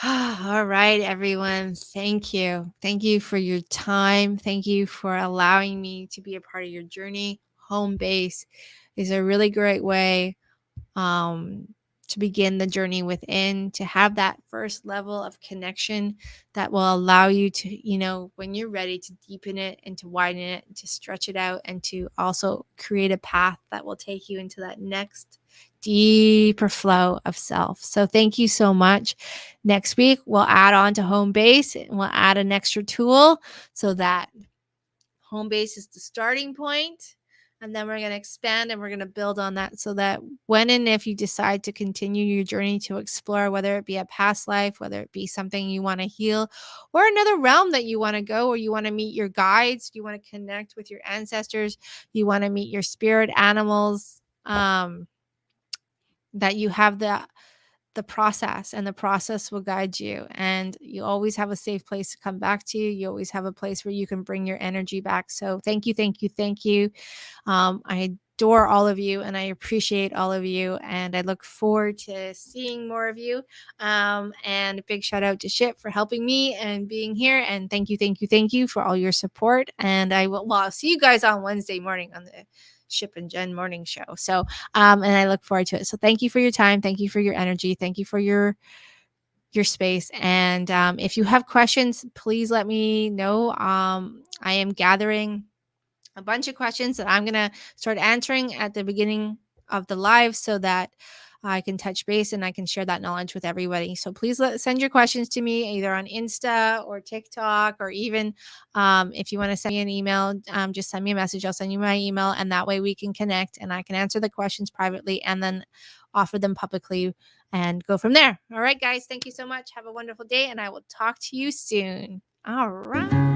All right, everyone. Thank you. Thank you for your time. Thank you for allowing me to be a part of your journey. Home base is a really great way um, to begin the journey within, to have that first level of connection that will allow you to, when you're ready, to deepen it and to widen it, and to stretch it out, and to also create a path that will take you into that next deeper flow of self. So thank you so much. Next week, we'll add on to home base and we'll add an extra tool so that home base is the starting point, and then we're going to expand and we're going to build on that so that when and if you decide to continue your journey to explore, whether it be a past life, whether it be something you want to heal, or another realm that you want to go, or you want to meet your guides, you want to connect with your ancestors, you want to meet your spirit animals, that you have the process, and the process will guide you, and you always have a safe place to come back to. You always have a place where you can bring your energy back. So thank you. I adore all of you and I appreciate all of you, and I look forward to seeing more of you. And a big shout out to Ship for helping me and being here, and thank you for all your support. And I'll see you guys on Wednesday morning on the Ship and Jen morning show. So and I look forward to it. So thank you for your time. Thank you for your energy. Thank you for your your space. And if you have questions, please let me know. I am gathering a bunch of questions that I'm going to start answering at the beginning of the live so that I can touch base and I can share that knowledge with everybody. So please send your questions to me either on Insta or TikTok, or even if you want to send me an email, just send me a message. I'll send you my email, and that way we can connect and I can answer the questions privately and then offer them publicly and go from there. All right, guys. Thank you so much. Have a wonderful day, and I will talk to you soon. All right.